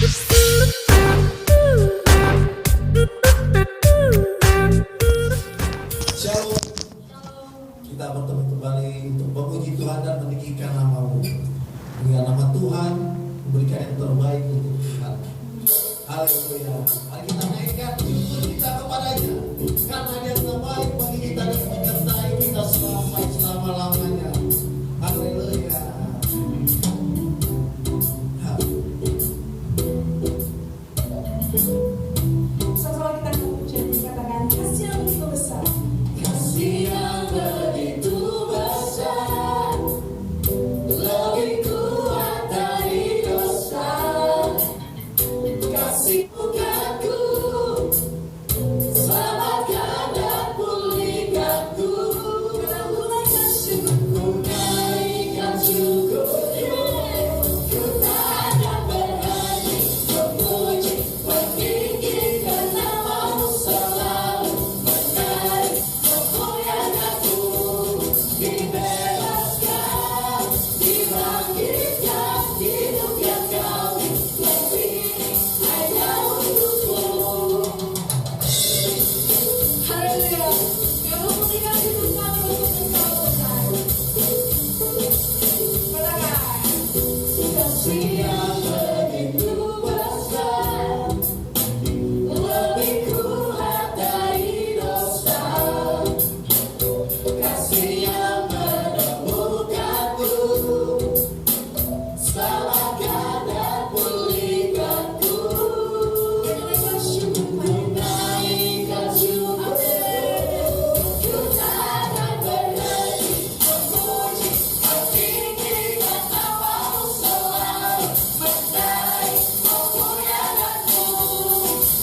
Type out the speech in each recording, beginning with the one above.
Shalom. Kita bertemu kembali untuk memuji Tuhan dan meninggikan nama-Mu. Dengan nama Tuhan memberikan yang terbaik untuk Tuhan. Haleluya. Mari kita naikkan kita kepadanya, karena Dia terbaik bagi kita dan menyertai kita selama-lamanya. Haleluya. Setelah kita mengucapkan, katakan kasih yang begitu besar. Kasih yang begitu besar, lebih kuat dari dosa. Kasih bukanku, selamatkan dan pulihkanku. Menaikkan syukur, Menaikkan syukurku, ku tak akan berhenti memuji, meninggikan nama-Mu selalu. Menarik memuliakanmu, dibebaskan, dibangkitkan, hidup yang Kau pilih hanya untuk-Mu. haleluya. Yang memulihkan hidup kami untuk Engkau besar. Katakan, Kasih yang begitu besar, lebih kuat dari dosa. Kasih yang menemukanku, selamatkan dan pulihkanku. menaikkan syukur pada Menaikkan syukurku, ku tak akan berhenti memuji, meninggikan nama-Mu selalu. Menaik memuliakanmu,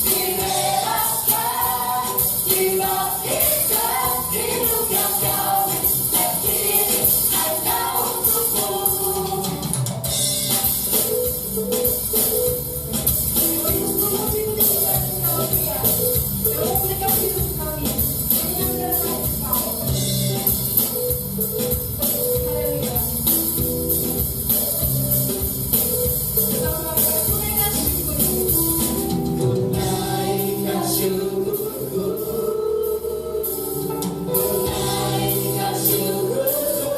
dibebaskan, dibangkitkan, hidup yang Kau pilih hanya untuk-Mu. Menaikkan syukurku, menaikkan syukurku,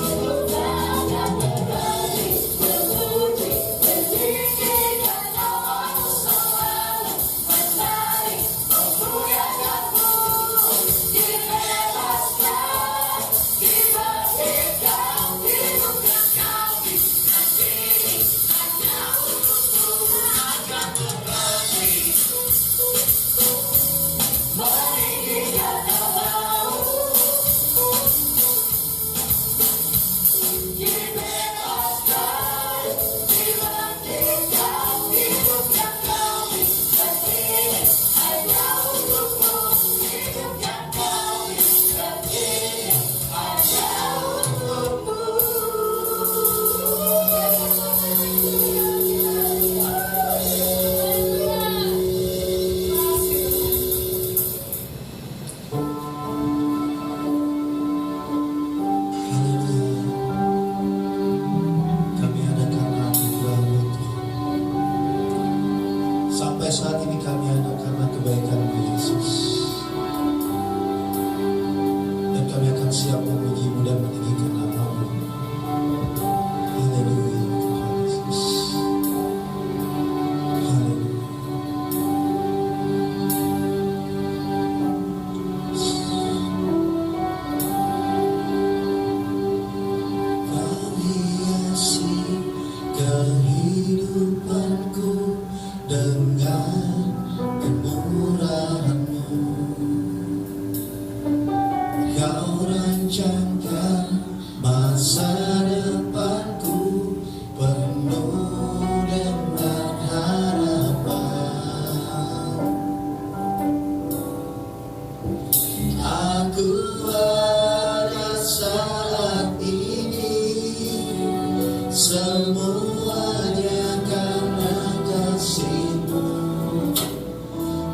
ku tak akan berhenti memuji, meninggikan nama-Mu selalu. Menaik memuliakanmu, dibebaskan, dibangkitkan, hidup yang Kau pilih hanya untuk-Mu. Akan berhenti meninggikan nama-Mu, dibebaskan, dibangkitkan, hidup yang Kau pilih hanya untuk-Mu. Hidup yang Kau pilih hanya untuk-Mu. Kami ada karena anugerah-Mu Tuhan. Sampai saat ini kami ada karena kebaikan-Mu Yesus. Dan kami akan siap memuji-Mu dan meninggikan nama-Mu. Haleluya Tuhan Yesus. Haleluya. Kau hiasi kehidupanku dengan kemurahan-Mu. Kau rancangkan masa depanku penuh dengan harapan. Aku ada saat ini, semuanya karena kasih-Mu.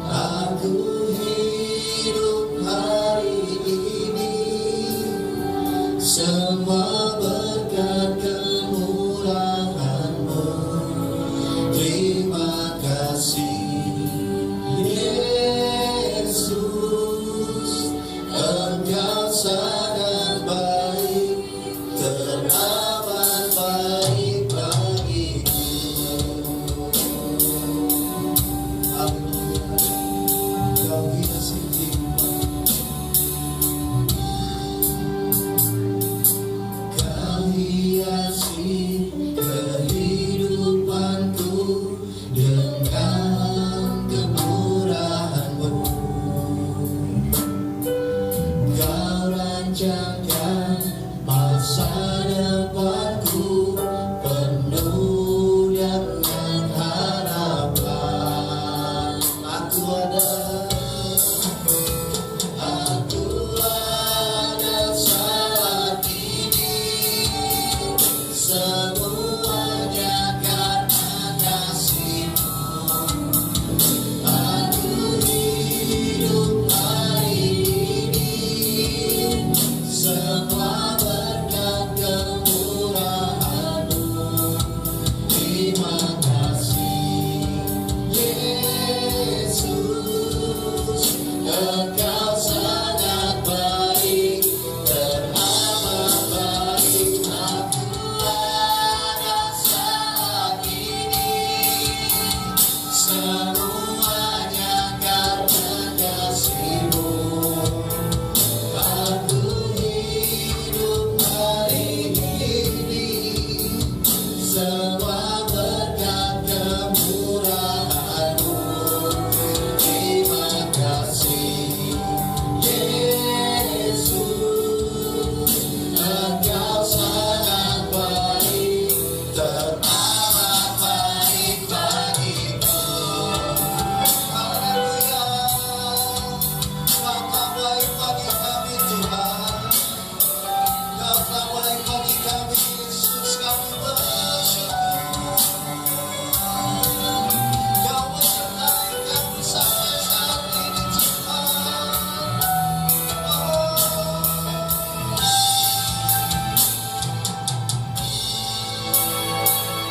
Aku hidup hari ini, semua berkat kemurahan. hiasi kehidupanku dengan kemurahan-Mu. Kau rancangkan masa depanku penuh dengan harapan. Aku ada saat ini, semuanya karena kasih-Mu. Aku hidup hari ini, semua berkat kemurahan-Mu. Terima kasih Yesus, Engkau sangat baik, teramat baik. Aku ada saat ini, semuanya karena kasih-Mu. Aku hidup hari ini, semua berkat kemurahan-Mu. Terima kasih Yesus, Engkau sangat baik, teramat baik bagiku. Haleluya, Kau telah baik bagi kami Tuhan. Kau telah baik bagi kami Yesus, kami bersyukur. Kau menyertai kami sampai saat ini Tuhan.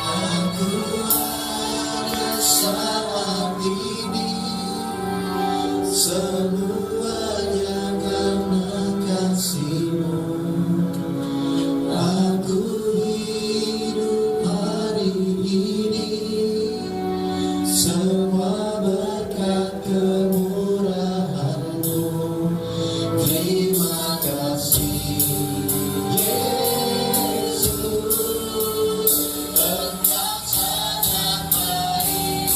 Aku ada saat ini, semuanya karena kasih-Mu. Aku hidup hari ini, semua berkat kemurahan-Mu. Terima kasih Yesus, Engkau sangat baik.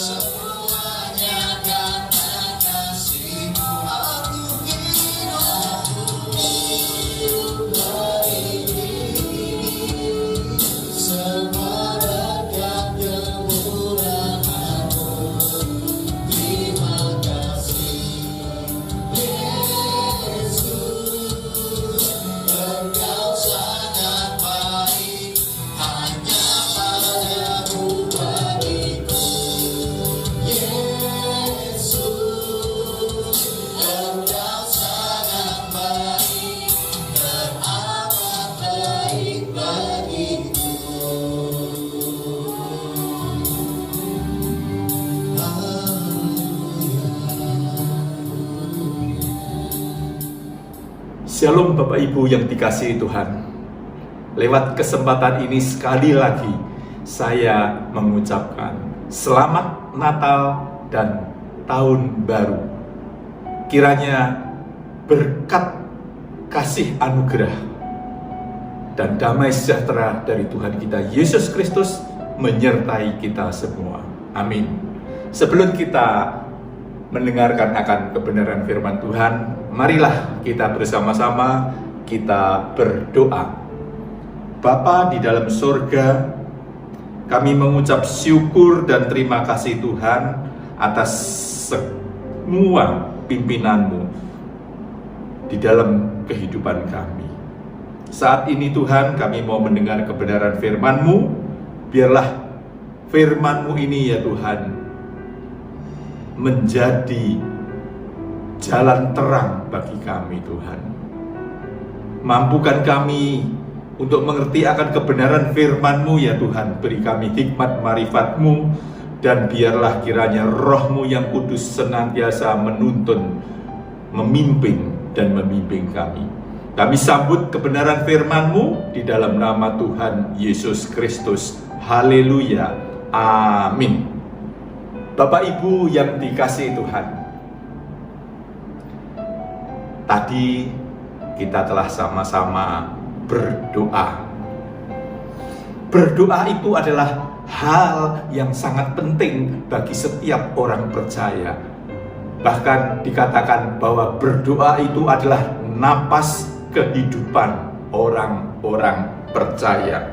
Semuanya karena kasih-Mu. Aku hidup hari ini, semua berkat kemurahan-Mu. Terima kasih Yesus, Engkau sangat baik, hanya pada-Mu bagiku. Yesus, Engkau sangat baik, teramat baik bagiku. Shalom Bapak Ibu yang dikasihi Tuhan. Lewat kesempatan ini sekali lagi saya mengucapkan selamat Natal dan Tahun Baru. Kiranya berkat kasih anugerah dan damai sejahtera dari Tuhan kita Yesus Kristus menyertai kita semua. Amin. Sebelum kita mendengarkan akan kebenaran firman Tuhan, marilah kita bersama-sama kita berdoa. Bapa di dalam surga, kami mengucap syukur dan terima kasih Tuhan atas semua pimpinan-Mu di dalam kehidupan kami. Saat ini Tuhan, kami mau mendengar kebenaran firman-Mu. Biarlah firman-Mu ini ya Tuhan menjadi jalan terang bagi kami Tuhan. Mampukan kami untuk mengerti akan kebenaran firman-Mu ya Tuhan. Beri kami hikmat marifat-Mu, dan biarlah kiranya Roh-Mu yang kudus senantiasa menuntun, memimpin dan membimbing kami. Kami sambut kebenaran firman-Mu di dalam nama Tuhan Yesus Kristus. Haleluya. Amin. Bapak Ibu yang dikasihi Tuhan, tadi kita telah sama-sama berdoa. Berdoa itu adalah hal yang sangat penting bagi setiap orang percaya. Bahkan dikatakan bahwa berdoa itu adalah napas kehidupan orang-orang percaya.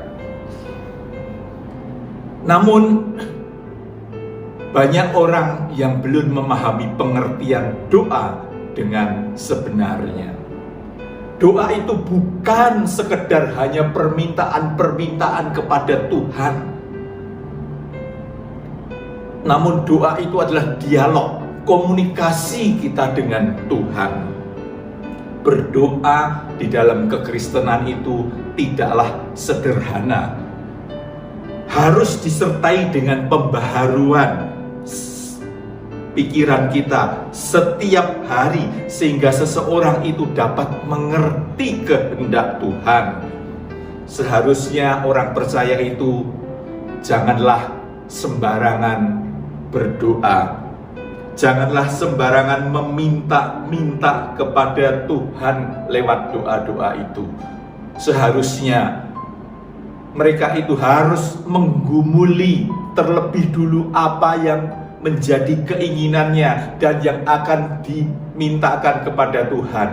Namun banyak orang yang belum memahami pengertian doa dengan sebenarnya. Doa itu bukan sekedar hanya permintaan-permintaan kepada Tuhan. Namun doa itu adalah dialog, komunikasi kita dengan Tuhan. Berdoa di dalam kekristenan itu tidaklah sederhana. Harus disertai dengan pembaharuan pikiran kita setiap hari, sehingga seseorang itu dapat mengerti kehendak Tuhan. Seharusnya orang percaya itu janganlah sembarangan berdoa, janganlah sembarangan meminta-minta kepada Tuhan lewat doa-doa itu. Seharusnya mereka itu harus menggumuli terlebih dulu apa yang menjadi keinginannya dan yang akan dimintakan kepada Tuhan.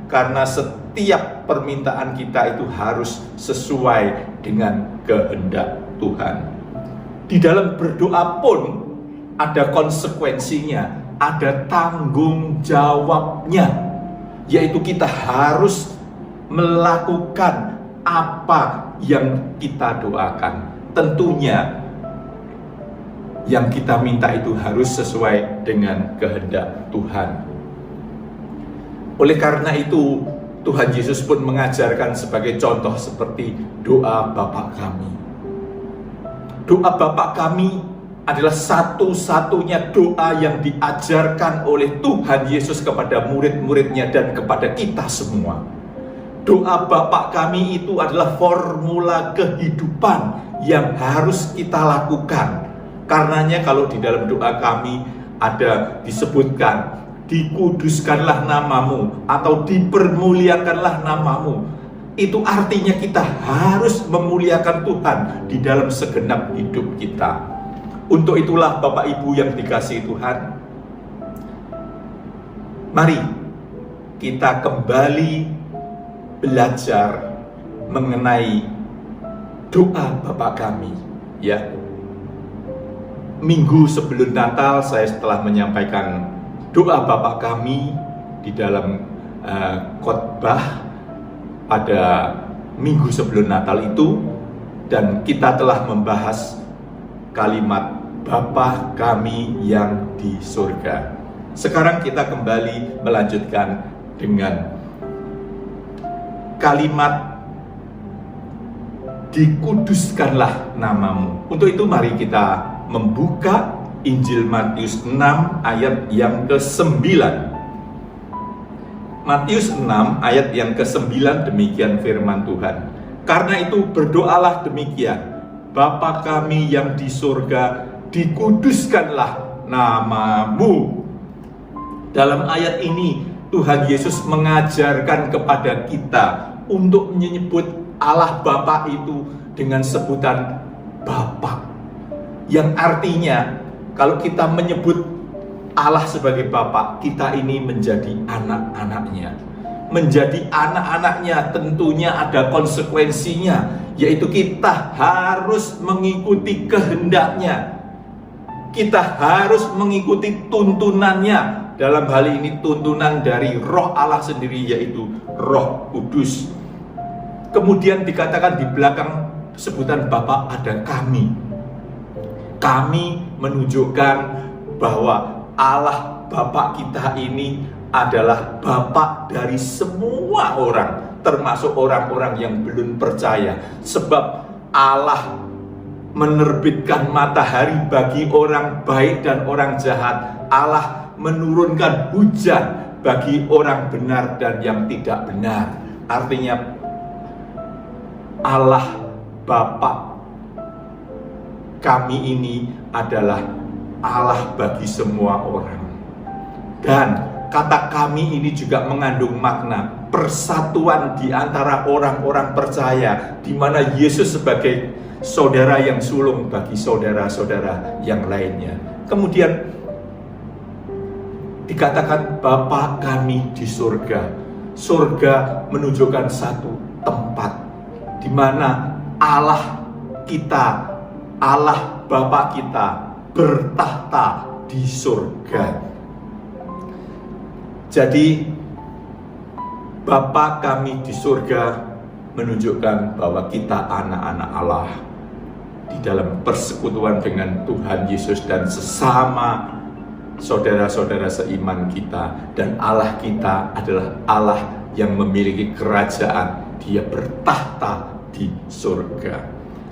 Karena setiap permintaan kita itu harus sesuai dengan kehendak Tuhan. Di dalam berdoa pun ada konsekuensinya, ada tanggung jawabnya, yaitu kita harus melakukan apa yang kita doakan. Tentunya yang kita minta itu harus sesuai dengan kehendak Tuhan. Oleh karena itu, Tuhan Yesus pun mengajarkan sebagai contoh seperti doa Bapa kami. Doa Bapa kami adalah satu-satunya doa yang diajarkan oleh Tuhan Yesus kepada murid-muridnya dan kepada kita semua. Doa Bapa kami itu adalah formula kehidupan yang harus kita lakukan. Karenanya kalau di dalam doa kami ada disebutkan, dikuduskanlah namamu atau dipermuliakanlah namamu. Itu artinya kita harus memuliakan Tuhan di dalam segenap hidup kita. Untuk itulah Bapak Ibu yang dikasihi Tuhan, mari kita kembali belajar mengenai doa Bapa kami, ya. Minggu sebelum Natal saya telah menyampaikan doa Bapa kami di dalam khotbah pada minggu sebelum Natal itu, dan kita telah membahas kalimat Bapa kami yang di surga. Sekarang kita kembali melanjutkan dengan kalimat dikuduskanlah namamu. Untuk itu mari kita membuka Injil Matius 6 ayat yang ke-9. Matius 6 ayat yang ke-9, demikian firman Tuhan. Karena itu berdoalah demikian, Bapa kami yang di surga, dikuduskanlah namamu. Dalam ayat ini Tuhan Yesus mengajarkan kepada kita untuk menyebut Allah Bapa itu dengan sebutan Bapa. Yang artinya kalau kita menyebut Allah sebagai Bapa, kita ini menjadi anak-anaknya. Menjadi anak-anaknya tentunya ada konsekuensinya, yaitu kita harus mengikuti kehendaknya. Kita harus mengikuti tuntunannya. Dalam hal ini tuntunan dari Roh Allah sendiri, yaitu Roh Kudus. Kemudian dikatakan di belakang sebutan Bapa ada kami. Kami menunjukkan bahwa Allah Bapa kita ini adalah Bapa dari semua orang, termasuk orang-orang yang belum percaya. Sebab Allah menerbitkan matahari bagi orang baik dan orang jahat. Allah menurunkan hujan bagi orang benar dan yang tidak benar. Artinya Allah Bapa kami ini adalah Allah bagi semua orang. Dan kata kami ini juga mengandung makna persatuan di antara orang-orang percaya, di mana Yesus sebagai saudara yang sulung bagi saudara-saudara yang lainnya. Kemudian dikatakan Bapa kami di surga. Surga menunjukkan satu tempat di mana Allah kita, Allah Bapa kita bertahta di surga. Jadi Bapa kami di surga menunjukkan bahwa kita anak-anak Allah di dalam persekutuan dengan Tuhan Yesus dan sesama saudara-saudara seiman kita. Dan Allah kita adalah Allah yang memiliki kerajaan. Dia bertahta di surga.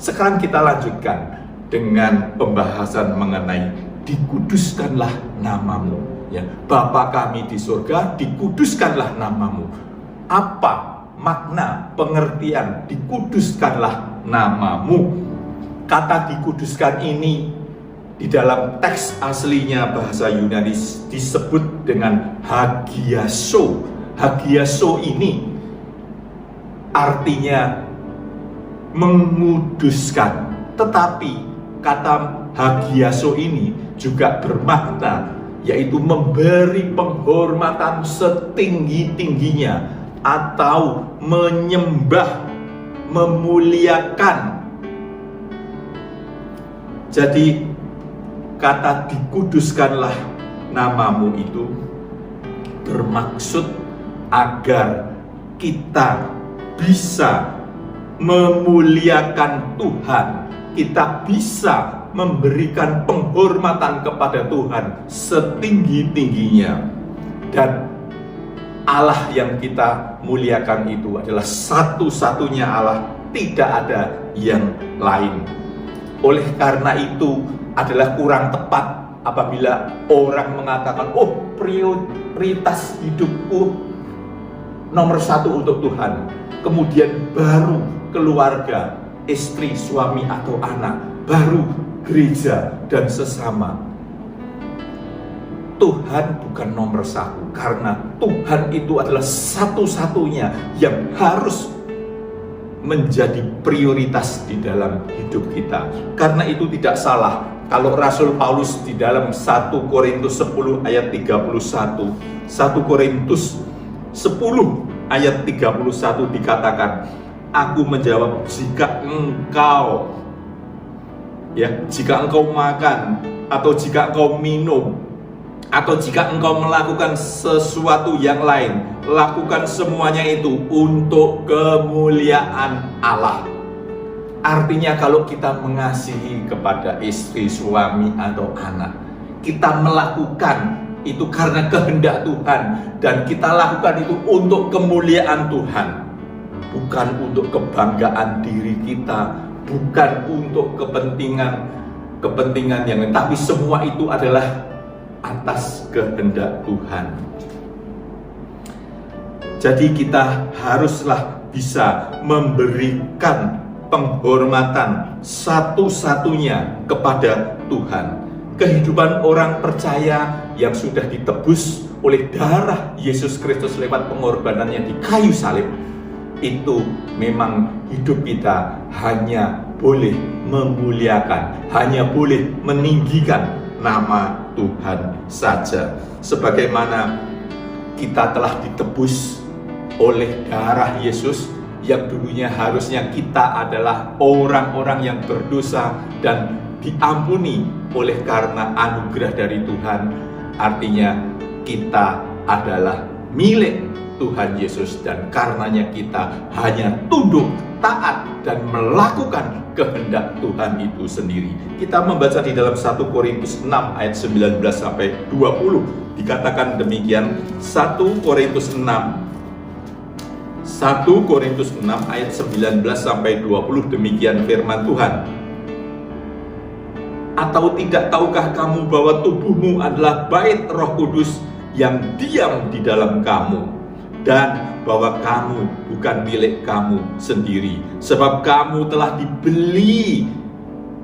Sekarang kita lanjutkan dengan pembahasan mengenai dikuduskanlah namamu. Ya, Bapa kami di surga, dikuduskanlah namamu. Apa makna pengertian dikuduskanlah namamu? Kata dikuduskan ini di dalam teks aslinya bahasa Yunani disebut dengan hagiaso. Hagiaso ini artinya menguduskan. Tetapi kata hagiaso ini juga bermakna yaitu memberi penghormatan setinggi-tingginya atau menyembah, memuliakan. Jadi kata dikuduskanlah namamu itu bermaksud agar kita bisa memuliakan Tuhan, kita bisa memberikan penghormatan kepada Tuhan setinggi-tingginya. Dan Allah yang kita muliakan itu adalah satu-satunya Allah, tidak ada yang lain. Oleh karena itu adalah kurang tepat apabila orang mengatakan, oh, prioritas hidupku nomor satu untuk Tuhan, kemudian baru keluarga, istri, suami atau anak, baru gereja dan sesama. Tuhan bukan nomor satu, karena Tuhan itu adalah satu-satunya yang harus menjadi prioritas di dalam hidup kita. Karena itu tidak salah kalau Rasul Paulus di dalam 1 Korintus 10 ayat 31, 1 Korintus 10 ayat 31 dikatakan, aku menjawab, jika engkau makan, atau jika engkau minum, atau jika engkau melakukan sesuatu yang lain, lakukan semuanya itu untuk kemuliaan Allah. Artinya kalau kita mengasihi kepada istri, suami, atau anak, kita melakukan itu karena kehendak Tuhan, dan kita lakukan itu untuk kemuliaan Tuhan, bukan untuk kebanggaan diri kita, bukan untuk kepentingan yang lain, tapi semua itu adalah atas kehendak Tuhan. Jadi kita haruslah bisa memberikan penghormatan satu-satunya kepada Tuhan. Kehidupan orang percaya yang sudah ditebus oleh darah Yesus Kristus lewat pengorbanannya di kayu salib, itu memang hidup kita hanya boleh memuliakan, hanya boleh meninggikan nama Tuhan saja. Sebagaimana kita telah ditebus oleh darah Yesus, yang dulunya harusnya kita adalah orang-orang yang berdosa dan diampuni oleh karena anugerah dari Tuhan. Artinya kita adalah milik Tuhan Yesus, dan karenanya kita hanya tunduk, taat, dan melakukan kehendak Tuhan itu sendiri. Kita membaca di dalam 1 Korintus 6 ayat 19 sampai 20 dikatakan demikian. 1 Korintus 6 ayat 19 sampai 20 demikian firman Tuhan. Atau tidak tahukah kamu bahwa tubuhmu adalah bait Roh Kudus yang diam di dalam kamu, dan bahwa kamu bukan milik kamu sendiri, sebab kamu telah dibeli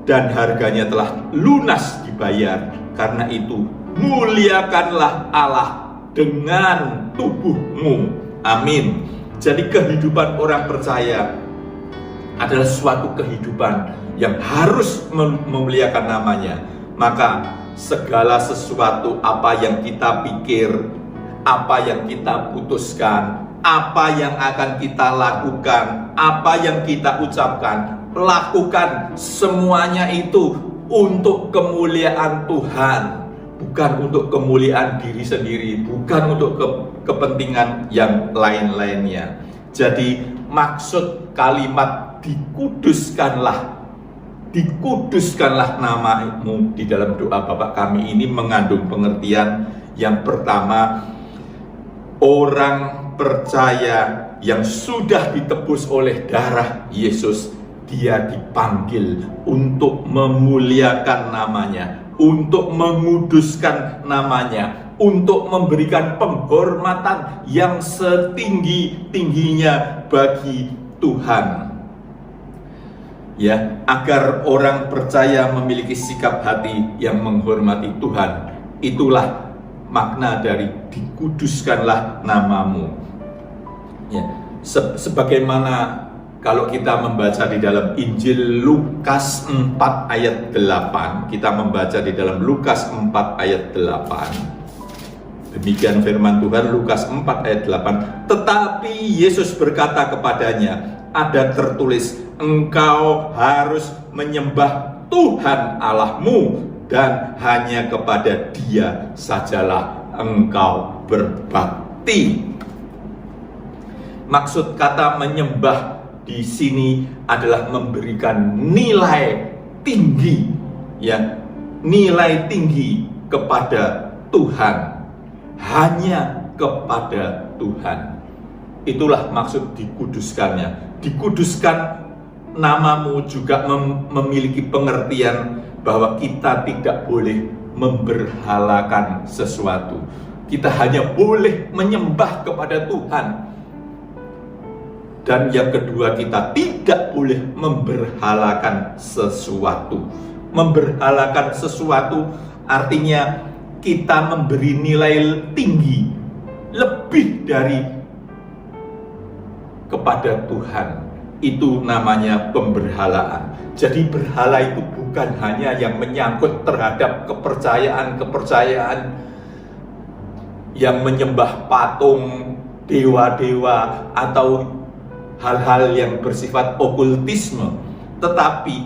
dan harganya telah lunas dibayar. Karena itu, muliakanlah Allah dengan tubuhmu. Amin. Jadi kehidupan orang percaya adalah suatu kehidupan yang harus memuliakan namanya. Maka segala sesuatu, apa yang kita pikir, apa yang kita putuskan, apa yang akan kita lakukan, apa yang kita ucapkan, lakukan semuanya itu untuk kemuliaan Tuhan, bukan untuk kemuliaan diri sendiri, bukan untuk kepentingan yang lain-lainnya. Jadi maksud kalimat dikuduskanlah namamu di dalam doa Bapa Kami ini mengandung pengertian yang pertama, orang percaya yang sudah ditebus oleh darah Yesus, dia dipanggil untuk memuliakan namanya, untuk menguduskan namanya, untuk memberikan penghormatan yang setinggi-tingginya bagi Tuhan. Ya, agar orang percaya memiliki sikap hati yang menghormati Tuhan. Itulah makna dari dikuduskanlah namamu. Ya, sebagaimana kalau kita membaca di dalam Injil Lukas 4 ayat 8, kita membaca di dalam Lukas 4 ayat 8. Demikian firman Tuhan, Lukas 4 ayat 8. Tetapi Yesus berkata kepadanya, ada tertulis, engkau harus menyembah Tuhan Allahmu dan hanya kepada Dia sajalah engkau berbakti. Maksud kata menyembah di sini adalah memberikan nilai tinggi, ya, nilai tinggi kepada Tuhan, hanya kepada Tuhan. Itulah maksud dikuduskannya. Dikuduskan namamu juga memiliki pengertian bahwa kita tidak boleh memberhalakan sesuatu. Kita hanya boleh menyembah kepada Tuhan. Dan yang kedua, kita tidak boleh memberhalakan sesuatu. Memberhalakan sesuatu artinya kita memberi nilai tinggi lebih dari kepada Tuhan. Itu namanya pemberhalaan. Jadi berhala itu bukan hanya yang menyangkut terhadap kepercayaan yang menyembah patung, dewa-dewa, atau hal-hal yang bersifat okultisme. Tetapi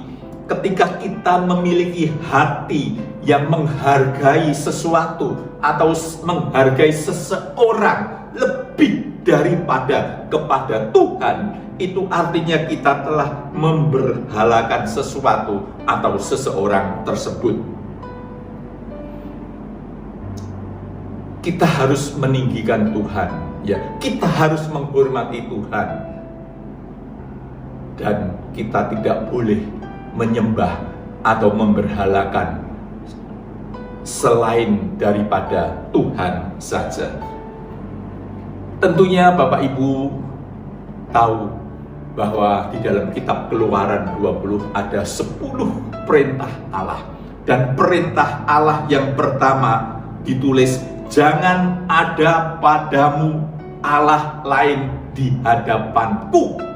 ketika kita memiliki hati yang menghargai sesuatu atau menghargai seseorang lebih daripada kepada Tuhan, itu artinya kita telah memberhalakan sesuatu atau seseorang tersebut. Kita harus meninggikan Tuhan, ya. Kita harus menghormati Tuhan. Dan kita tidak boleh menyembah atau memberhalakan selain daripada Tuhan saja. Tentunya Bapak Ibu tahu bahwa di dalam kitab Keluaran 20 ada 10 perintah Allah. Dan perintah Allah yang pertama ditulis, jangan ada padamu Allah lain di hadapanku.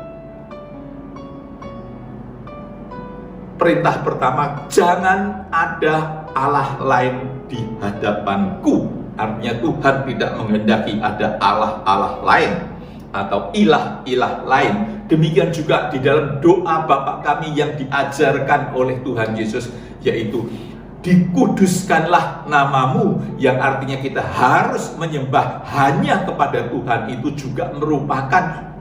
Perintah pertama, jangan ada Allah lain di hadapanku. Artinya Tuhan tidak menghendaki ada Allah-Allah lain atau ilah-ilah lain. Demikian juga di dalam doa Bapa Kami yang diajarkan oleh Tuhan Yesus, yaitu dikuduskanlah namamu, yang artinya kita harus menyembah hanya kepada Tuhan. Itu juga merupakan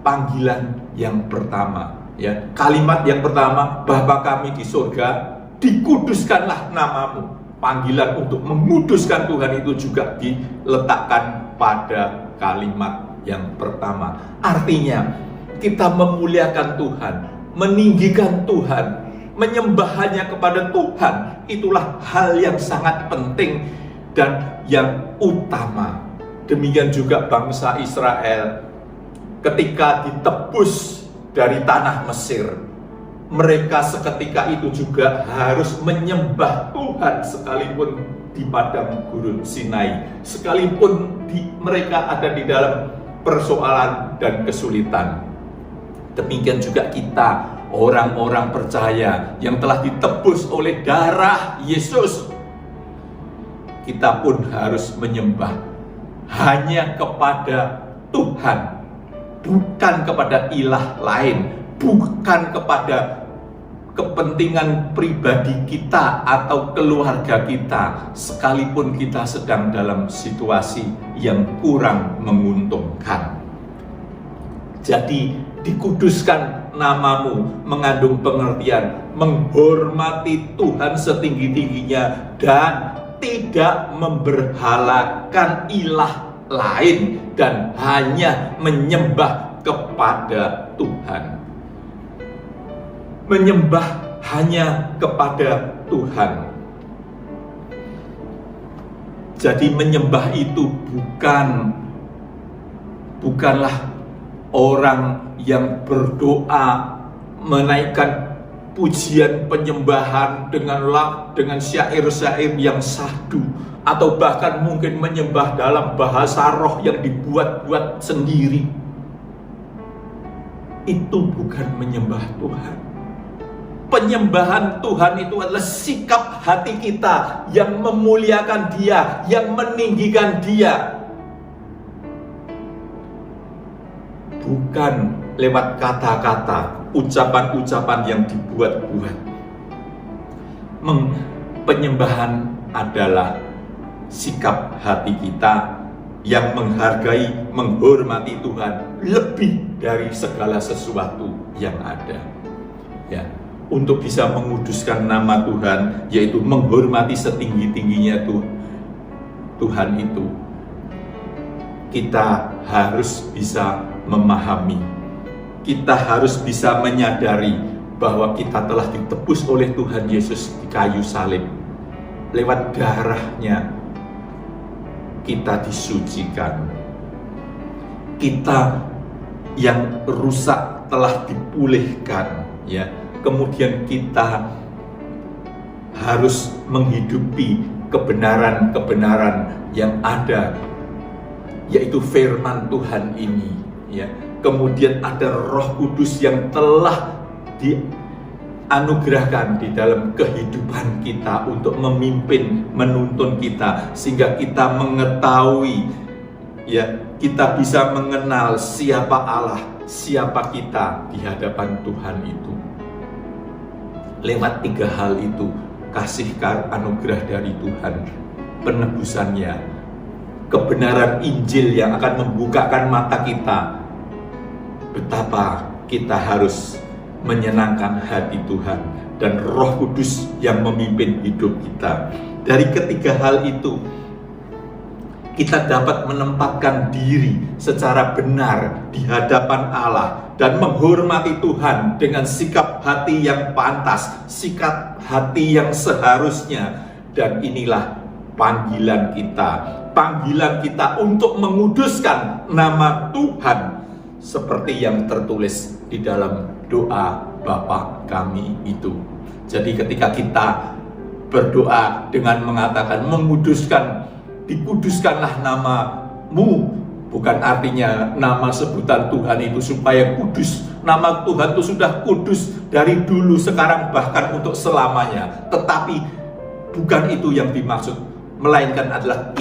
panggilan yang pertama. Ya, kalimat yang pertama, Bapa Kami di surga, dikuduskanlah namamu. Panggilan untuk menguduskan Tuhan itu juga diletakkan pada kalimat yang pertama. Artinya kita memuliakan Tuhan, meninggikan Tuhan, menyembah hanya kepada Tuhan. Itulah hal yang sangat penting dan yang utama. Demikian juga bangsa Israel ketika ditebus dari tanah Mesir, mereka seketika itu juga harus menyembah Tuhan sekalipun di padang gurun Sinai, sekalipun mereka ada di dalam persoalan dan kesulitan. Demikian juga kita, orang-orang percaya yang telah ditebus oleh darah Yesus, kita pun harus menyembah hanya kepada Tuhan, bukan kepada ilah lain, bukan kepada kepentingan pribadi kita atau keluarga kita, sekalipun kita sedang dalam situasi yang kurang menguntungkan. Jadi dikuduskan namamu mengandung pengertian menghormati Tuhan setinggi-tingginya dan tidak memberhalakan ilah lain dan hanya menyembah kepada Tuhan. Menyembah hanya kepada Tuhan. Jadi menyembah itu bukanlah orang yang berdoa menaikkan pujian penyembahan dengan syair-syair yang syahdu, atau bahkan mungkin menyembah dalam bahasa roh yang dibuat-buat sendiri. Itu bukan menyembah Tuhan. Penyembahan Tuhan itu adalah sikap hati kita yang memuliakan Dia, yang meninggikan Dia. Bukan lewat kata-kata, ucapan-ucapan yang dibuat-buat. Penyembahan adalah sikap hati kita yang menghargai, menghormati Tuhan lebih dari segala sesuatu yang ada. Ya, untuk bisa menguduskan nama Tuhan, yaitu menghormati setinggi-tingginya Tuhan itu, kita harus bisa memahami, kita harus bisa menyadari bahwa kita telah ditebus oleh Tuhan Yesus di kayu salib. Lewat darahnya kita disucikan. Kita yang rusak telah dipulihkan, ya. Kemudian kita harus menghidupi kebenaran-kebenaran yang ada, yaitu firman Tuhan ini, ya. Kemudian ada Roh Kudus yang telah dianugerahkan di dalam kehidupan kita untuk memimpin, menuntun kita, sehingga kita mengetahui, ya, kita bisa mengenal siapa Allah, siapa kita di hadapan Tuhan itu. Lewat 3 hal itu, kasih anugerah dari Tuhan, penebusannya, kebenaran Injil yang akan membukakan mata kita, betapa kita harus menyenangkan hati Tuhan, dan Roh Kudus yang memimpin hidup kita. Dari ketiga hal itu, kita dapat menempatkan diri secara benar di hadapan Allah dan menghormati Tuhan dengan sikap hati yang pantas, sikap hati yang seharusnya. Dan inilah panggilan kita untuk menguduskan nama Tuhan, seperti yang tertulis di dalam doa Bapa kami itu. Jadi ketika kita berdoa dengan mengatakan dikuduskanlah namamu, bukan artinya nama sebutan Tuhan itu supaya kudus. Nama Tuhan itu sudah kudus dari dulu, sekarang, bahkan untuk selamanya. Tetapi bukan itu yang dimaksud, melainkan adalah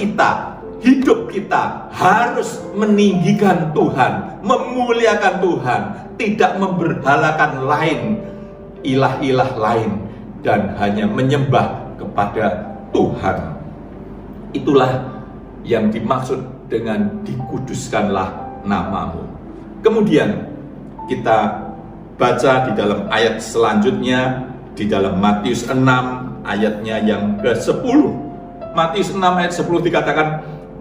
hidup kita harus meninggikan Tuhan, memuliakan Tuhan, tidak memberhalakan ilah-ilah lain, dan hanya menyembah kepada Tuhan. Itulah yang dimaksud dengan dikuduskanlah namamu. Kemudian kita baca di dalam ayat selanjutnya, di dalam Matius 6 ayatnya yang ke-10. Matius 6 ayat 10 dikatakan,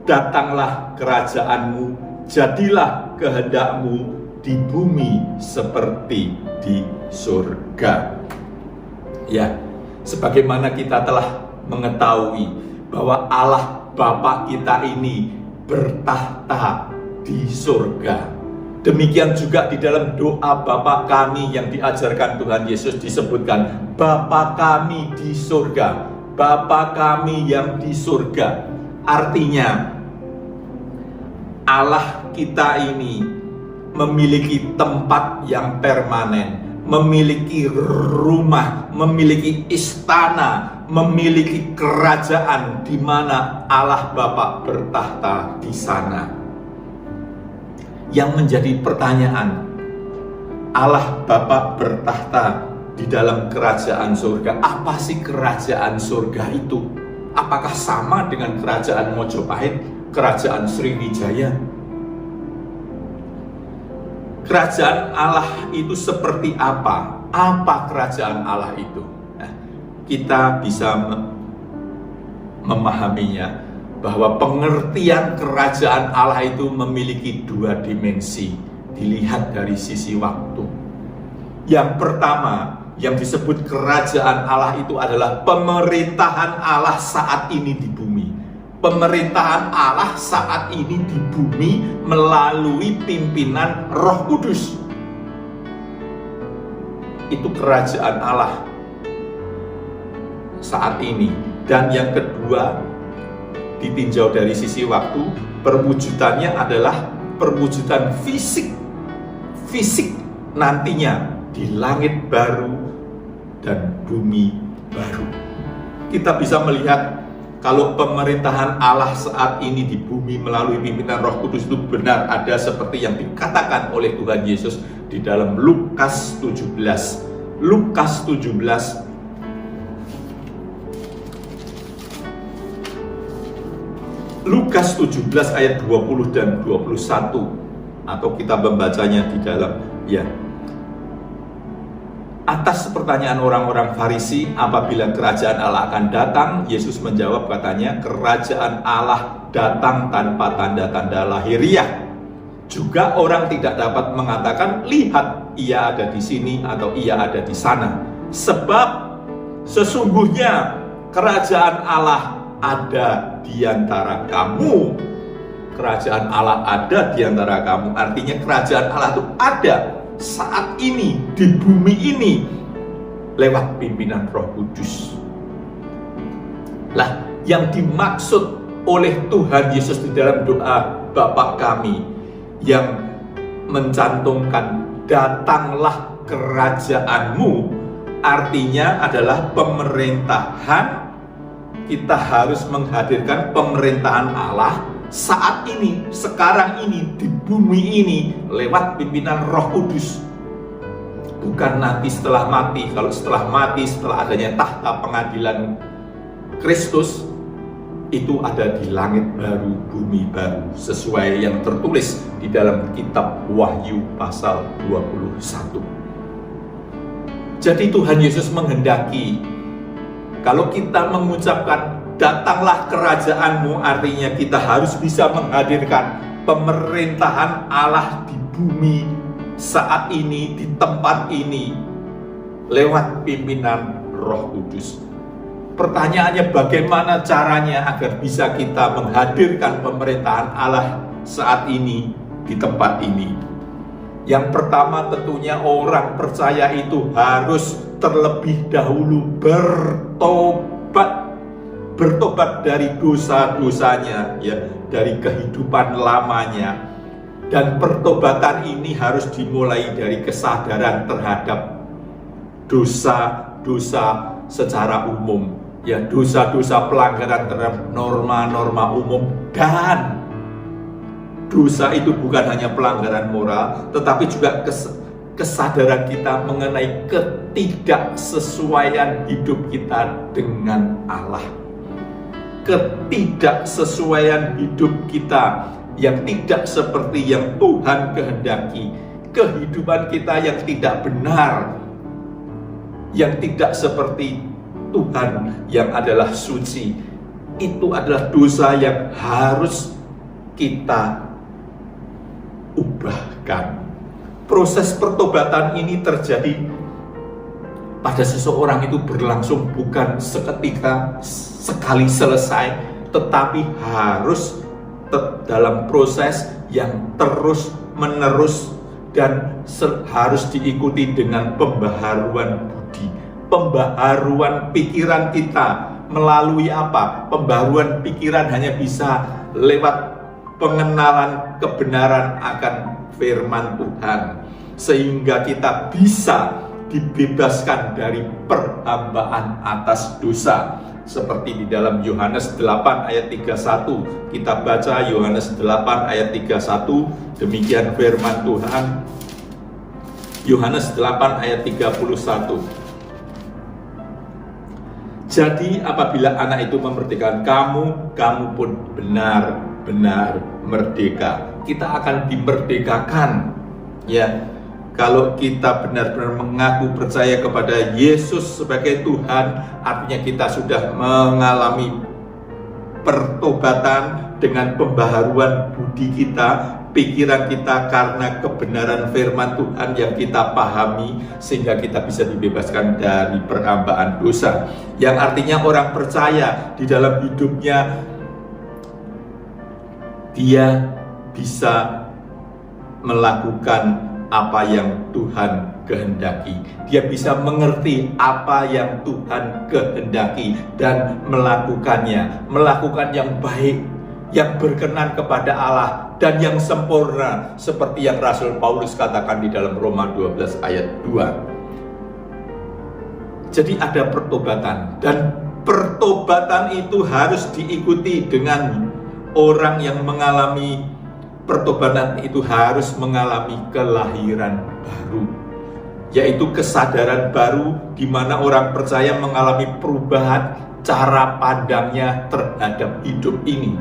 datanglah kerajaanmu, jadilah kehendakmu di bumi seperti di surga. Ya, sebagaimana kita telah mengetahui bahwa Allah Bapa kita ini bertahta di surga. Demikian juga di dalam doa Bapa kami yang diajarkan Tuhan Yesus disebutkan, Bapa kami di surga, Bapa kami yang di surga. Artinya Allah kita ini memiliki tempat yang permanen, memiliki rumah, memiliki istana, memiliki kerajaan di mana Allah Bapa bertahta di sana. Yang menjadi pertanyaan, Allah Bapa bertahta di dalam kerajaan surga. Apa sih kerajaan surga itu? Apakah sama dengan kerajaan Mojopahit, kerajaan Sriwijaya? Kerajaan Allah itu seperti apa? Apa kerajaan Allah itu? Nah, kita bisa memahaminya bahwa pengertian kerajaan Allah itu memiliki dua dimensi dilihat dari sisi waktu. Yang pertama, yang disebut kerajaan Allah itu adalah pemerintahan Allah saat ini di bumi. Pemerintahan Allah saat ini di bumi melalui pimpinan Roh Kudus. Itu kerajaan Allah saat ini. Dan yang kedua, ditinjau dari sisi waktu, perwujudannya adalah perwujudan fisik. Fisik nantinya di langit baru dan bumi baru. Kita bisa melihat kalau pemerintahan Allah saat ini di bumi melalui pimpinan Roh Kudus itu benar ada seperti yang dikatakan oleh Tuhan Yesus di dalam Lukas 17. Lukas 17 Lukas 17 ayat 20 dan 21, atau kita membacanya di dalam Atas pertanyaan orang-orang Farisi apabila kerajaan Allah akan datang, Yesus menjawab katanya, kerajaan Allah datang tanpa tanda-tanda lahiriah. Juga orang tidak dapat mengatakan, lihat ia ada di sini atau ia ada di sana. Sebab sesungguhnya kerajaan Allah ada di antara kamu. Kerajaan Allah ada di antara kamu. Artinya kerajaan Allah itu ada saat ini di bumi ini lewat pimpinan Roh Kudus. Lah, yang dimaksud oleh Tuhan Yesus di dalam doa Bapa kami yang mencantumkan datanglah kerajaanmu, artinya adalah pemerintahan. Kita harus menghadirkan pemerintahan Allah saat ini, sekarang ini, di bumi ini lewat pimpinan Roh Kudus. Bukan nanti setelah mati. Kalau setelah mati, setelah adanya tahta pengadilan Kristus, itu ada di langit baru, bumi baru, sesuai yang tertulis di dalam kitab Wahyu pasal 21. Jadi Tuhan Yesus menghendaki kalau kita mengucapkan datanglah kerajaanmu, artinya kita harus bisa menghadirkan pemerintahan Allah di bumi saat ini, di tempat ini, lewat pimpinan Roh Kudus. Pertanyaannya, bagaimana caranya agar bisa kita menghadirkan pemerintahan Allah saat ini, di tempat ini? Yang pertama tentunya orang percaya itu harus terlebih dahulu bertobat dari dosa-dosanya, ya, dari kehidupan lamanya. Dan pertobatan ini harus dimulai dari kesadaran terhadap dosa-dosa secara umum, ya, dosa-dosa pelanggaran terhadap norma-norma umum. Dan dosa itu bukan hanya pelanggaran moral, tetapi juga kesadaran kita mengenai ketidaksesuaian hidup kita dengan Allah. Ketidaksesuaian hidup kita yang tidak seperti yang Tuhan kehendaki. Kehidupan kita yang tidak benar, yang tidak seperti Tuhan yang adalah suci. Itu adalah dosa yang harus kita ubahkan. Proses pertobatan ini terjadi pada seseorang itu berlangsung bukan seketika sekali selesai, tetapi harus dalam proses yang terus menerus dan harus diikuti dengan pembaharuan budi, pembaharuan pikiran kita. Melalui apa? Pembaharuan pikiran hanya bisa lewat pengenalan kebenaran akan firman Tuhan, sehingga kita bisa dibebaskan dari perhambaan atas dosa. Seperti di dalam Yohanes 8 ayat 31, kita baca Yohanes 8 ayat 31, demikian firman Tuhan. Yohanes 8 ayat 31. Jadi apabila anak itu memerdekakan kamu pun benar-benar merdeka. Kita akan dimerdekakan, ya. Kalau kita benar-benar mengaku percaya kepada Yesus sebagai Tuhan, artinya kita sudah mengalami pertobatan dengan pembaharuan budi kita, pikiran kita, karena kebenaran firman Tuhan yang kita pahami, sehingga kita bisa dibebaskan dari perhambaan dosa. Yang artinya orang percaya di dalam hidupnya, dia bisa melakukan apa yang Tuhan kehendaki. Dia bisa mengerti apa yang Tuhan kehendaki dan melakukan yang baik, yang berkenan kepada Allah dan yang sempurna, seperti yang Rasul Paulus katakan di dalam Roma 12 ayat 2. Jadi ada pertobatan, dan pertobatan itu harus diikuti dengan orang yang mengalami pertobatan itu harus mengalami kelahiran baru, yaitu kesadaran baru, di mana orang percaya mengalami perubahan cara pandangnya terhadap hidup ini.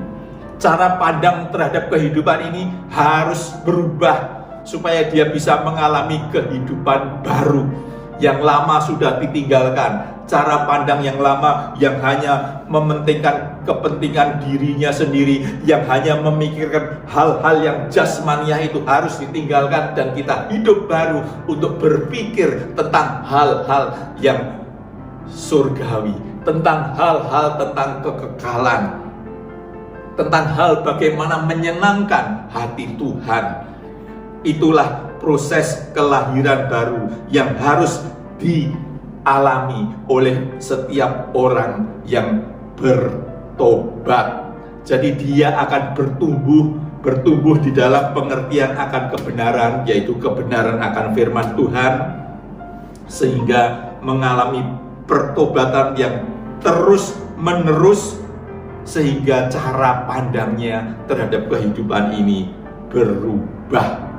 Cara pandang terhadap kehidupan ini harus berubah supaya dia bisa mengalami kehidupan baru. Yang lama sudah ditinggalkan. Cara pandang yang lama yang hanya mementingkan kepentingan dirinya sendiri, yang hanya memikirkan hal-hal yang jasmaniah, itu harus ditinggalkan, dan kita hidup baru untuk berpikir tentang hal-hal yang surgawi, tentang hal-hal tentang kekekalan, tentang hal bagaimana menyenangkan hati Tuhan. Itulah proses kelahiran baru yang harus dialami oleh setiap orang yang bertobat. Jadi dia akan bertumbuh di dalam pengertian akan kebenaran, yaitu kebenaran akan firman Tuhan, sehingga mengalami pertobatan yang terus menerus, sehingga cara pandangnya terhadap kehidupan ini berubah.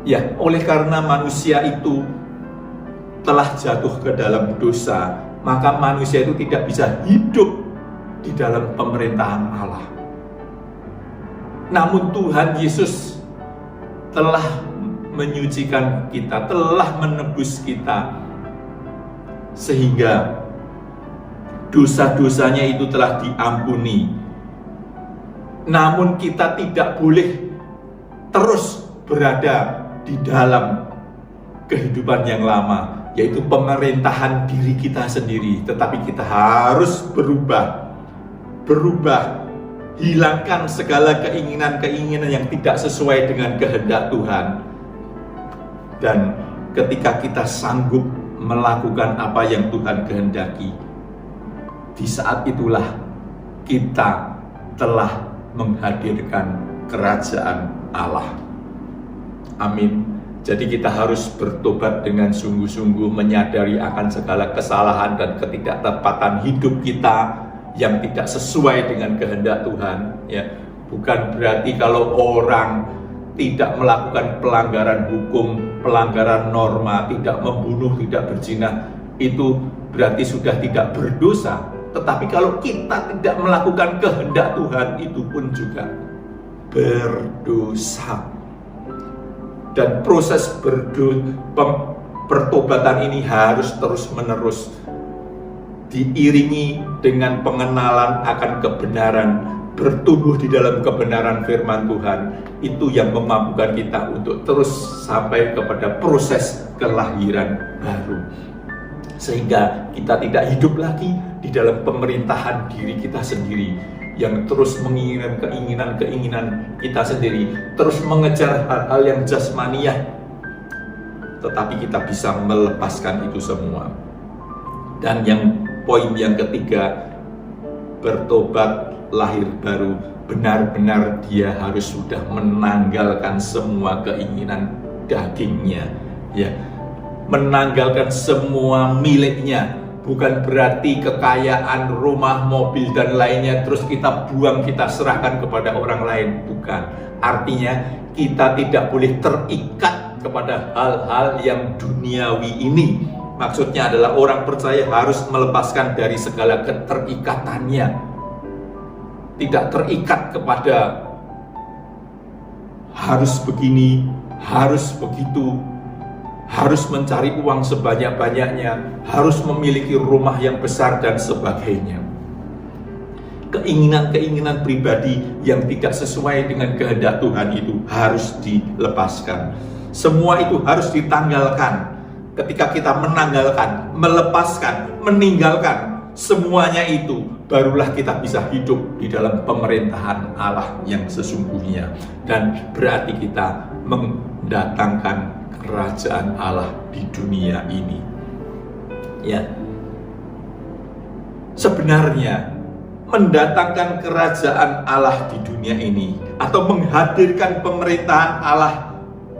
Ya, oleh karena manusia itu telah jatuh ke dalam dosa, maka manusia itu tidak bisa hidup di dalam pemerintahan Allah. Namun Tuhan Yesus telah menyucikan kita, telah menebus kita, sehingga dosa-dosanya itu telah diampuni. Namun kita tidak boleh terus berada di dalam kehidupan yang lama, yaitu pemerintahan diri kita sendiri. Tetapi kita harus berubah, hilangkan segala keinginan-keinginan yang tidak sesuai dengan kehendak Tuhan. Dan ketika kita sanggup melakukan apa yang Tuhan kehendaki, di saat itulah kita telah menghadirkan kerajaan Allah. Amin. Jadi kita harus bertobat dengan sungguh-sungguh, menyadari akan segala kesalahan dan ketidaktepatan hidup kita yang tidak sesuai dengan kehendak Tuhan. Ya, bukan berarti kalau orang tidak melakukan pelanggaran hukum, pelanggaran norma, tidak membunuh, tidak berzina, itu berarti sudah tidak berdosa. Tetapi kalau kita tidak melakukan kehendak Tuhan, itu pun juga berdosa. Dan proses pertobatan ini harus terus-menerus diiringi dengan pengenalan akan kebenaran, bertumbuh di dalam kebenaran firman Tuhan. Itu yang memampukan kita untuk terus sampai kepada proses kelahiran baru. Sehingga kita tidak hidup lagi di dalam pemerintahan diri kita sendiri yang terus menginginkan keinginan kita sendiri, terus mengejar hal-hal yang jasmaniah. Tetapi kita bisa melepaskan itu semua. Dan poin yang ketiga, bertobat lahir baru, benar-benar dia harus sudah menanggalkan semua keinginan dagingnya, ya, menanggalkan semua miliknya. Bukan berarti kekayaan, rumah, mobil, dan lainnya terus kita buang, kita serahkan kepada orang lain. Bukan. Artinya kita tidak boleh terikat kepada hal-hal yang duniawi ini. Maksudnya adalah orang percaya harus melepaskan dari segala keterikatannya. Tidak terikat kepada harus begini, harus begitu, harus mencari uang sebanyak-banyaknya, harus memiliki rumah yang besar dan sebagainya. Keinginan-keinginan pribadi yang tidak sesuai dengan kehendak Tuhan itu harus dilepaskan. Semua itu harus ditanggalkan. Ketika kita menanggalkan, melepaskan, meninggalkan semuanya itu, barulah kita bisa hidup di dalam pemerintahan Allah yang sesungguhnya. Dan berarti kita mendatangkan kerajaan Allah di dunia ini. Ya. Sebenarnya mendatangkan kerajaan Allah di dunia ini atau menghadirkan pemerintahan Allah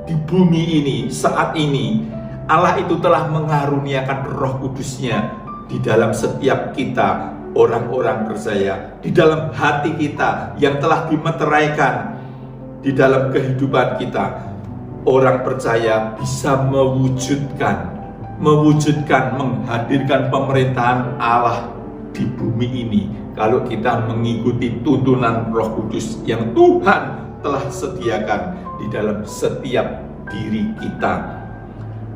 di bumi ini saat ini, Allah itu telah mengaruniakan Roh Kudus-Nya di dalam setiap kita, orang-orang percaya, di dalam hati kita yang telah dimeteraikan di dalam kehidupan kita. Orang percaya bisa mewujudkan, menghadirkan pemerintahan Allah di bumi ini kalau kita mengikuti tuntunan Roh Kudus yang Tuhan telah sediakan di dalam setiap diri kita.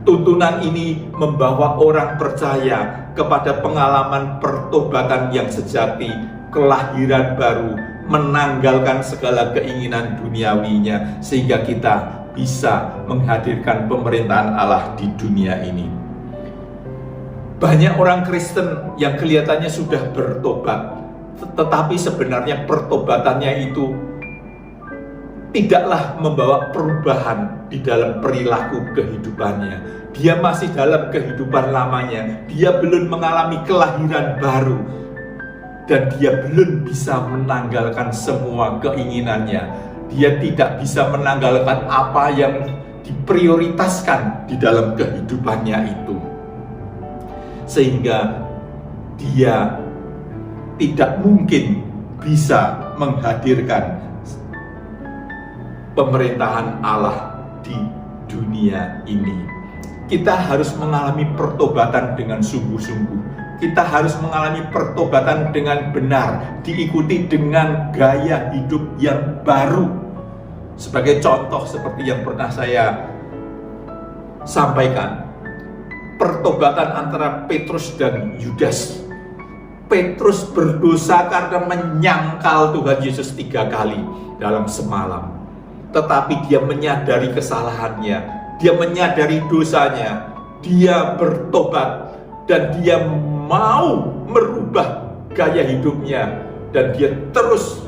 Tuntunan ini membawa orang percaya kepada pengalaman pertobatan yang sejati, kelahiran baru, menanggalkan segala keinginan duniawinya, sehingga kita bisa menghadirkan pemerintahan Allah di dunia ini. Banyak orang Kristen yang kelihatannya sudah bertobat, tetapi sebenarnya pertobatannya itu tidaklah membawa perubahan di dalam perilaku kehidupannya. Dia masih dalam kehidupan lamanya. Dia belum mengalami kelahiran baru. Dan dia belum bisa menanggalkan semua keinginannya. Dia tidak bisa menanggalkan apa yang diprioritaskan di dalam kehidupannya itu. Sehingga dia tidak mungkin bisa menghadirkan pemerintahan Allah di dunia ini. Kita harus mengalami pertobatan dengan sungguh-sungguh. Kita harus mengalami pertobatan dengan benar, diikuti dengan gaya hidup yang baru. Sebagai contoh seperti yang pernah saya sampaikan, pertobatan antara Petrus dan Yudas. Petrus berdosa karena menyangkal Tuhan Yesus 3 kali dalam semalam. Tetapi dia menyadari kesalahannya, dia menyadari dosanya, dia bertobat, dan dia mau merubah gaya hidupnya, dan dia terus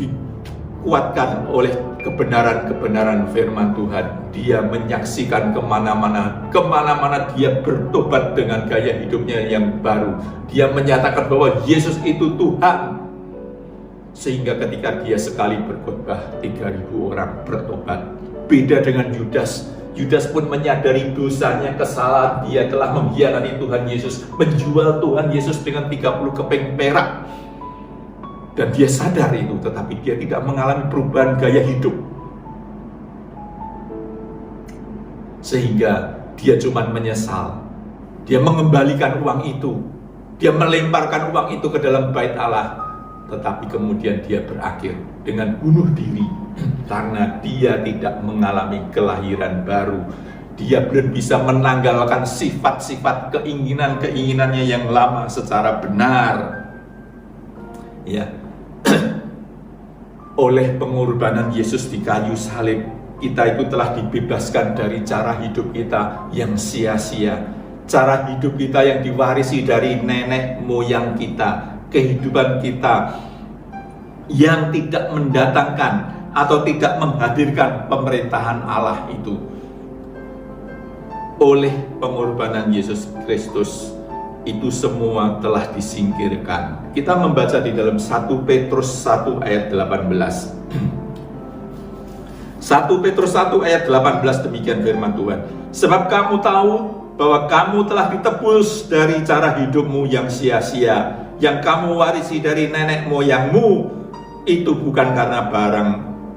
dikuatkan oleh kebenaran-kebenaran firman Tuhan. Dia menyaksikan kemana-mana dia bertobat dengan gaya hidupnya yang baru. Dia menyatakan bahwa Yesus itu Tuhan. Sehingga ketika dia sekali berkhotbah, 3.000 orang bertobat. Beda dengan Yudas. Yudas pun menyadari dosanya, kesalahan dia telah mengkhianati Tuhan Yesus, menjual Tuhan Yesus dengan 30 keping perak. Dan dia sadar itu, tetapi dia tidak mengalami perubahan gaya hidup. Sehingga dia cuma menyesal. Dia mengembalikan uang itu. Dia melemparkan uang itu ke dalam bait Allah. Tetapi kemudian dia berakhir dengan bunuh diri karena dia tidak mengalami kelahiran baru. Dia belum bisa menanggalkan sifat-sifat keinginannya yang lama secara benar. Ya. Oleh pengorbanan Yesus di kayu salib, kita itu telah dibebaskan dari cara hidup kita yang sia-sia, cara hidup kita yang diwarisi dari nenek moyang kita, kehidupan kita yang tidak mendatangkan atau tidak menghadirkan pemerintahan Allah itu. Oleh pengorbanan Yesus Kristus, itu semua telah disingkirkan. Kita membaca di dalam 1 Petrus 1 ayat 18. 1 Petrus 1 ayat 18 demikian firman Tuhan. Sebab kamu tahu bahwa kamu telah ditebus dari cara hidupmu yang sia-sia, yang kamu warisi dari nenek moyangmu, itu bukan karena barang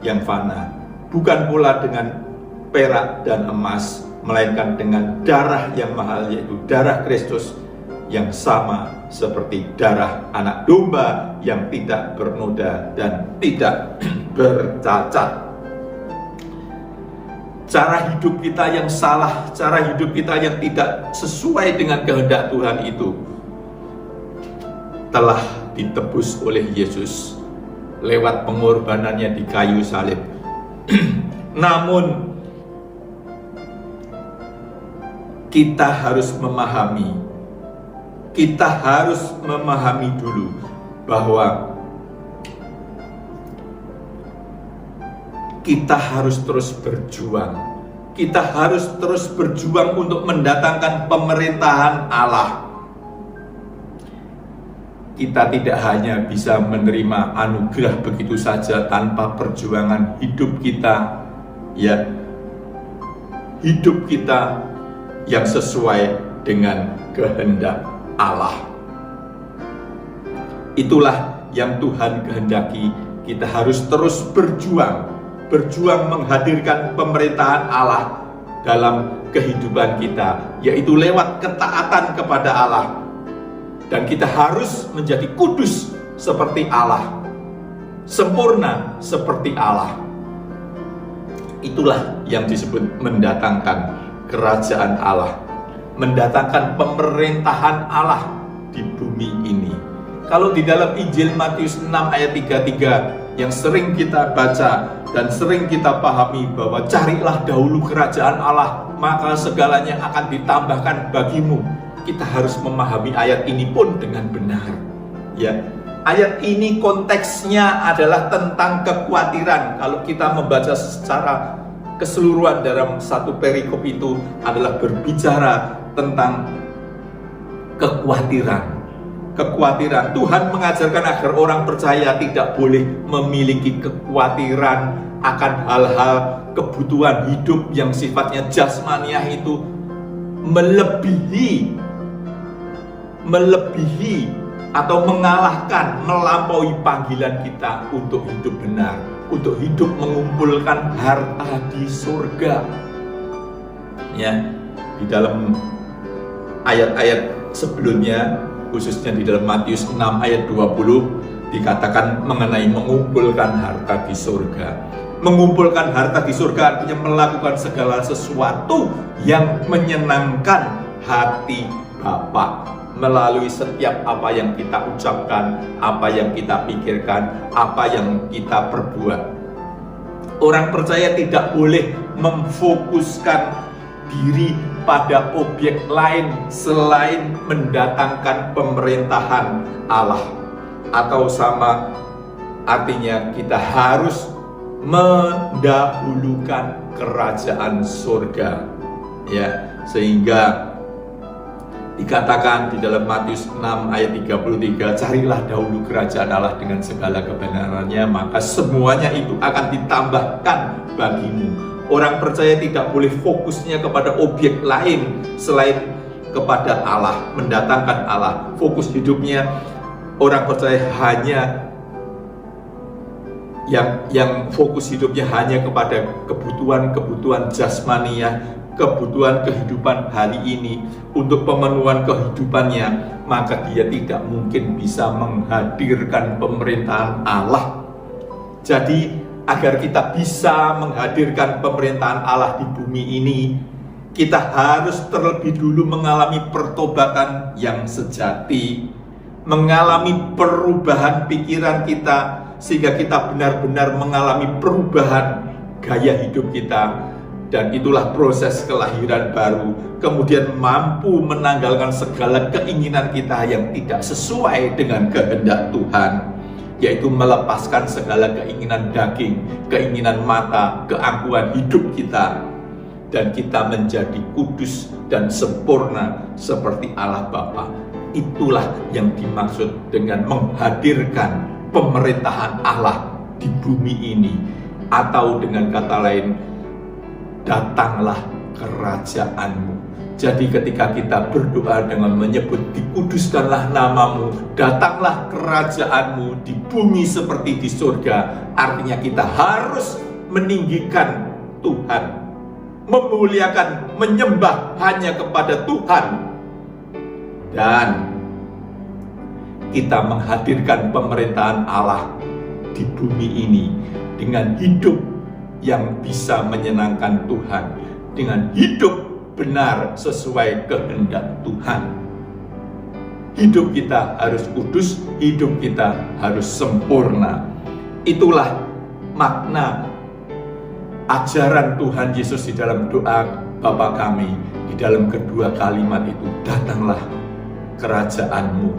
yang fana, bukan pula dengan perak dan emas, melainkan dengan darah yang mahal, yaitu darah Kristus, yang sama seperti darah anak domba yang tidak bernoda dan tidak bercacat. Cara hidup kita yang salah, cara hidup kita yang tidak sesuai dengan kehendak Tuhan itu telah ditebus oleh Yesus lewat pengorbanannya di kayu salib. Namun kita harus memahami dulu bahwa kita harus terus berjuang. Kita harus terus berjuang untuk mendatangkan pemerintahan Allah. Kita tidak hanya bisa menerima anugerah begitu saja tanpa perjuangan hidup kita, ya, hidup kita yang sesuai dengan kehendak Allah. Itulah yang Tuhan kehendaki. Kita harus terus berjuang menghadirkan pemerintahan Allah dalam kehidupan kita, yaitu lewat ketaatan kepada Allah. Dan kita harus menjadi kudus seperti Allah, sempurna seperti Allah. Itulah yang disebut mendatangkan kerajaan Allah, mendatangkan pemerintahan Allah di bumi ini. Kalau di dalam Injil Matius 6 ayat 33 yang sering kita baca dan sering kita pahami bahwa carilah dahulu kerajaan Allah, maka segalanya akan ditambahkan bagimu. Kita harus memahami ayat ini pun dengan benar. Ya, ayat ini konteksnya adalah tentang kekhawatiran. Kalau kita membaca secara keseluruhan dalam satu perikop itu adalah berbicara tentang kekhawatiran. Kekhawatiran. Tuhan mengajarkan agar orang percaya tidak boleh memiliki kekhawatiran akan hal-hal kebutuhan hidup yang sifatnya jasmaniah itu melebihi atau mengalahkan, melampaui panggilan kita untuk hidup benar, untuk hidup mengumpulkan harta di surga. Ya, di dalam ayat-ayat sebelumnya, khususnya di dalam Matius 6 ayat 20 dikatakan mengenai mengumpulkan harta di surga. Mengumpulkan harta di surga artinya melakukan segala sesuatu yang menyenangkan hati Bapa melalui setiap apa yang kita ucapkan, apa yang kita pikirkan, apa yang kita perbuat. Orang percaya tidak boleh memfokuskan diri pada objek lain selain mendatangkan pemerintahan Allah, atau sama artinya kita harus mendahulukan kerajaan surga, ya, sehingga dikatakan di dalam Matius 6 ayat 33, carilah dahulu kerajaan Allah dengan segala kebenarannya, maka semuanya itu akan ditambahkan bagimu. Orang percaya tidak boleh fokusnya kepada objek lain selain kepada Allah, mendatangkan Allah. Fokus hidupnya orang percaya hanya yang fokus hidupnya hanya kepada kebutuhan jasmaniah, kebutuhan kehidupan hari ini, untuk pemenuhan kehidupannya, maka dia tidak mungkin bisa menghadirkan pemerintahan Allah. Jadi agar kita bisa menghadirkan pemerintahan Allah di bumi ini, kita harus terlebih dulu mengalami pertobatan yang sejati, mengalami perubahan pikiran kita, sehingga kita benar-benar mengalami perubahan gaya hidup kita, Dan itulah proses kelahiran baru, kemudian mampu menanggalkan segala keinginan kita yang tidak sesuai dengan kehendak Tuhan, yaitu melepaskan segala keinginan daging, keinginan mata, keangkuhan hidup kita, dan kita menjadi kudus dan sempurna seperti Allah Bapa. Itulah yang dimaksud dengan menghadirkan pemerintahan Allah di bumi ini, atau dengan kata lain, datanglah kerajaanmu. Jadi ketika kita berdoa dengan menyebut dikuduskanlah namamu, datanglah kerajaanmu di bumi seperti di surga, artinya kita harus meninggikan Tuhan, memuliakan, menyembah hanya kepada Tuhan, dan kita menghadirkan pemerintahan Allah di bumi ini dengan hidup yang bisa menyenangkan Tuhan, dengan hidup benar sesuai kehendak Tuhan. Hidup kita harus kudus, hidup kita harus sempurna. Itulah makna ajaran Tuhan Yesus di dalam doa Bapa kami, di dalam kedua kalimat itu, datanglah kerajaanmu,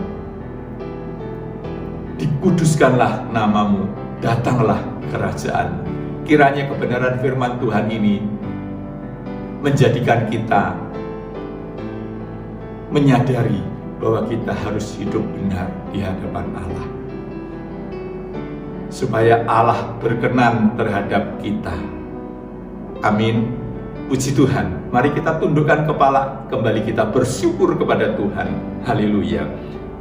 dikuduskanlah namamu, datanglah kerajaanmu. Kiranya kebenaran firman Tuhan ini menjadikan kita menyadari bahwa kita harus hidup benar di hadapan Allah, supaya Allah berkenan terhadap kita. Amin. Puji Tuhan. Mari kita tundukkan kepala, kembali kita bersyukur kepada Tuhan. Haleluya.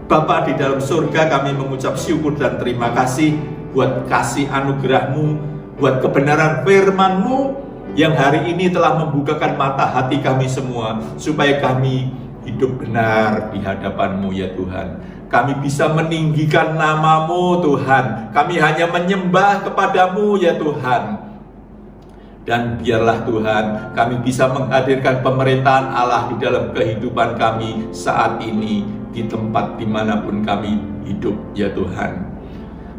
Bapa di dalam surga, kami mengucap syukur dan terima kasih buat kasih anugerah-Mu, buat kebenaran firman-Mu yang hari ini telah membukakan mata hati kami semua, supaya kami hidup benar di hadapan-Mu ya Tuhan. Kami bisa meninggikan nama-Mu Tuhan, kami hanya menyembah kepada-Mu ya Tuhan. Dan biarlah Tuhan, kami bisa menghadirkan pemerintahan Allah di dalam kehidupan kami saat ini, di tempat dimanapun kami hidup ya Tuhan.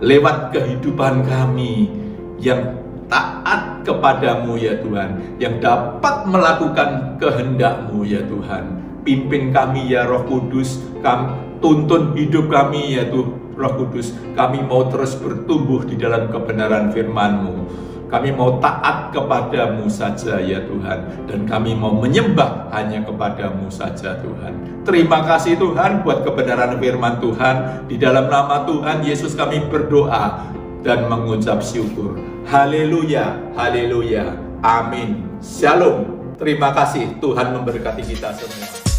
Lewat kehidupan kami yang taat kepadamu ya Tuhan, yang dapat melakukan kehendak-Mu ya Tuhan. Pimpin kami ya Roh Kudus, kami tuntun hidup kami ya Tuhan Roh Kudus. Kami mau terus bertumbuh di dalam kebenaran firman-Mu. Kami mau taat kepadamu saja ya Tuhan, dan kami mau menyembah hanya kepadamu saja Tuhan. Terima kasih Tuhan buat kebenaran firman Tuhan. Di dalam nama Tuhan Yesus kami berdoa dan mengucap syukur. Haleluya, haleluya, amin. Shalom. Terima kasih, Tuhan memberkati kita semua.